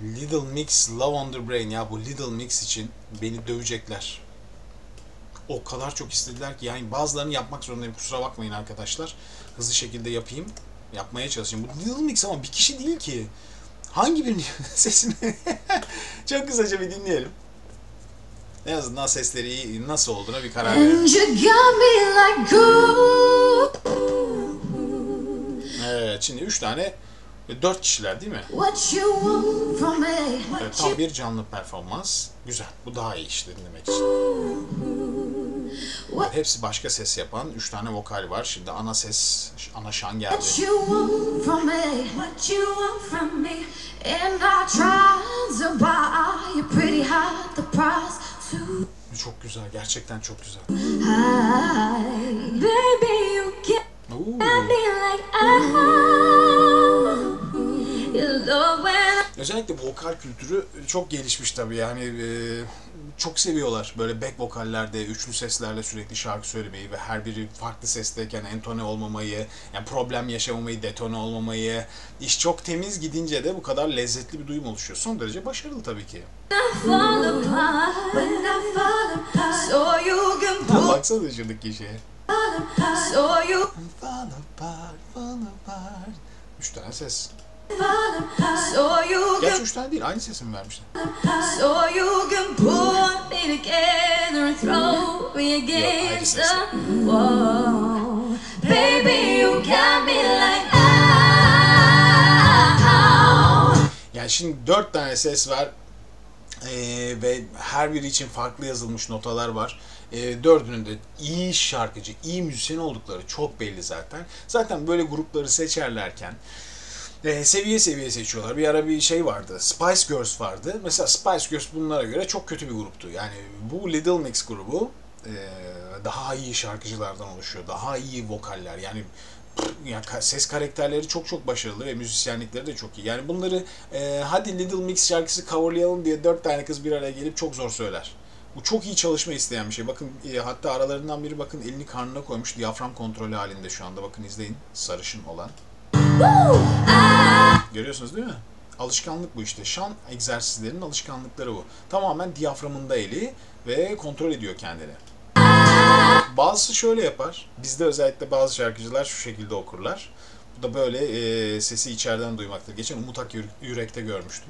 Little Mix, Love on the Brain. Ya bu Little Mix için beni dövecekler. O kadar çok istediler ki yani bazılarını yapmak zorundayım. Kusura bakmayın arkadaşlar. Hızlı şekilde yapayım. Yapmaya çalışayım. Bu Little Mix ama bir kişi değil ki. Hangi birinin sesini? Çok kısaca bir dinleyelim. En azından sesleri iyi, nasıl olduğuna bir karar verelim. Evet, şimdi 3 tane, 4 kişiler değil mi? Evet, tam bir canlı performans. Güzel, bu daha iyi işte dinlemek için. Evet, hepsi başka ses yapan 3 tane vokal var. Şimdi ana ses, ana şan geldi. Çok güzel, gerçekten çok güzel. Özellikle vokal kültürü çok gelişmiş tabii yani çok seviyorlar böyle back vokallerde, üçlü seslerle sürekli şarkı söylemeyi ve her biri farklı sesteyken entone olmamayı, yani problem yaşamamayı, detone olmamayı, iş çok temiz gidince de bu kadar lezzetli bir duyum oluşuyor. Son derece başarılı tabii ki. Baksana şuradaki şeye. Üç tane ses. Gerçi 3 tane değil, aynı sesi mi vermişler? Yok, ayrı sesi. Yani şimdi 4 tane ses var ve her biri için farklı yazılmış notalar var. Dördünün de iyi şarkıcı, iyi müzisyen oldukları çok belli zaten. Zaten böyle grupları seçerlerken seviye seviye seçiyorlar. Bir ara bir şey vardı, Spice Girls vardı. Mesela Spice Girls bunlara göre çok kötü bir gruptu. Yani bu Little Mix grubu daha iyi şarkıcılardan oluşuyor. Daha iyi vokaller. Yani ses karakterleri çok çok başarılı ve müzisyenlikleri de çok iyi. Yani bunları hadi Little Mix şarkısı coverlayalım diye 4 tane kız bir araya gelip çok zor söyler. Bu çok iyi çalışma isteyen bir şey. Bakın hatta aralarından biri bakın elini karnına koymuş. Diyafram kontrolü halinde şu anda. Bakın izleyin. Sarışın olan. Görüyorsunuz değil mi? Alışkanlık bu işte. Şan egzersizlerinin alışkanlıkları bu. Tamamen diyaframında eli ve kontrol ediyor kendini. Bazısı şöyle yapar. Bizde özellikle bazı şarkıcılar şu şekilde okurlar. Bu da böyle sesi içeriden duymaktır. Geçen Umut Akyürek'te görmüştüm.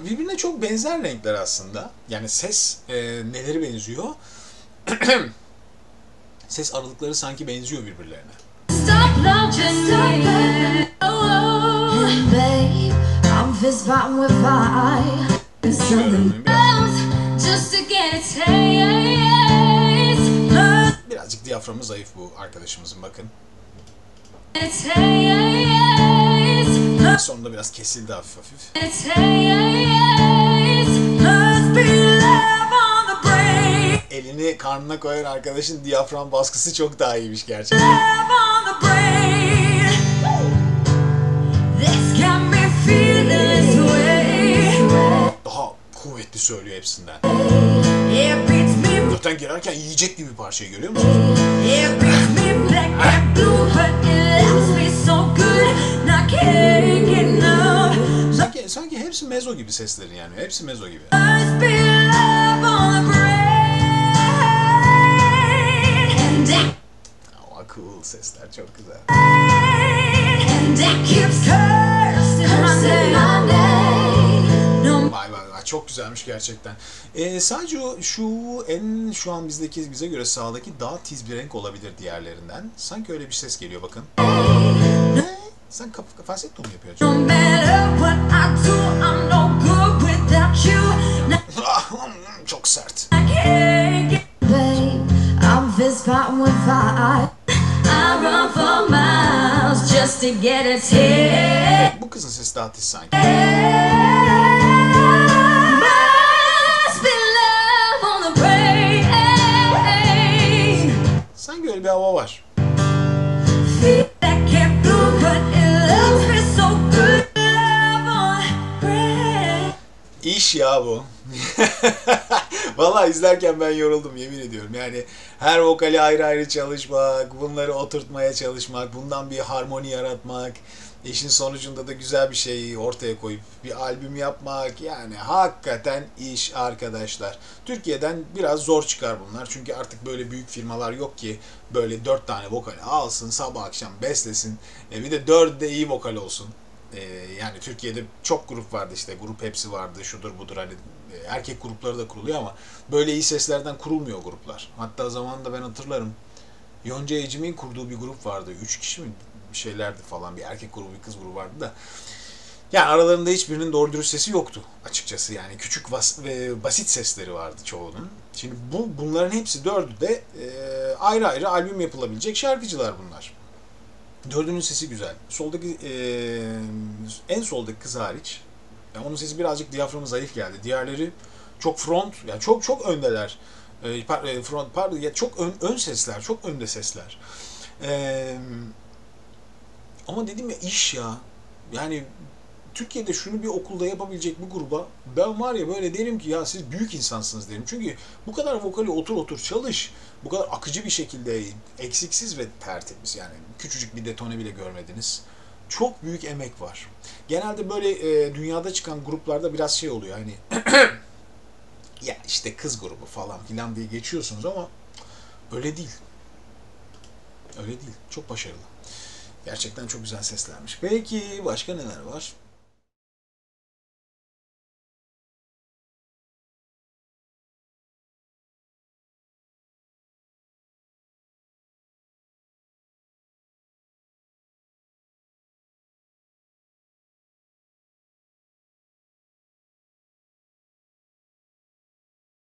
Birbirine çok benzer renkler aslında. Yani ses neleri benziyor? Ses aralıkları sanki benziyor birbirlerine. Birazcık diyaframı zayıf bu arkadaşımızın bakın. Sonunda biraz kesildi hafif hafif. Elini karnına koyan arkadaşın diyafram baskısı çok daha iyiymiş gerçekten. Daha kuvvetli söylüyor hepsinden. Zaten girerken yiyecek gibi bir parçayı görüyor musunuz? Sanki hepsi mezo gibi sesleri yani. Hepsi mezo gibi. Ama cool sesler çok güzel. Vay vay vay çok güzelmiş gerçekten. Sadece şu an bize göre sağdaki daha tiz bir renk olabilir diğerlerinden. Sanki öyle bir ses geliyor bakın. Sen falsetto mu yapıyorsun? Çok sert. Bu kızın sesi daha tiz sanki. Sanki öyle bir hava var. İş ya bu. Vallahi izlerken ben yoruldum, yemin ediyorum. Yani her vokali ayrı ayrı çalışmak, bunları oturtmaya çalışmak, bundan bir harmoni yaratmak, işin sonucunda da güzel bir şey ortaya koyup bir albüm yapmak, yani hakikaten iş arkadaşlar. Türkiye'den biraz zor çıkar bunlar. Çünkü artık böyle büyük firmalar yok ki böyle 4 tane vokali alsın, sabah akşam beslesin. Bir de 4'ü de iyi vokal olsun. Yani Türkiye'de çok grup vardı, işte grup hepsi vardı, şudur budur, hani erkek grupları da kuruluyor ama böyle iyi seslerden kurulmuyor gruplar. Hatta zamanında ben hatırlarım, Yonca Evcimik'in kurduğu bir grup vardı. 3 kişi mi bir şeylerdi falan, bir erkek grubu bir kız grubu vardı da. Yani aralarında hiçbirinin doğru dürüst sesi yoktu açıkçası, yani küçük ve basit sesleri vardı çoğunun. Şimdi bunların hepsi, 4'ü de ayrı ayrı albüm yapılabilecek şarkıcılar bunlar. 4'ünün sesi güzel. Soldaki en soldaki kız hariç. Yani onun sesi birazcık diyaframı zayıf geldi. Diğerleri çok front, yani çok öndeler. Front pardon ya, çok ön sesler, çok önde sesler. E, Ama dedim ya, iş ya. Yani Türkiye'de şunu bir okulda yapabilecek bir gruba ben var ya böyle derim ki, ya siz büyük insansınız derim. Çünkü bu kadar vokali otur çalış. Bu kadar akıcı bir şekilde, eksiksiz ve tertemiz, yani küçücük bir detone bile görmediniz. Çok büyük emek var. Genelde böyle dünyada çıkan gruplarda biraz şey oluyor, hani ya işte kız grubu falan filan diye geçiyorsunuz ama öyle değil. Öyle değil. Çok başarılı. Gerçekten çok güzel seslenmiş. Peki başka neler var?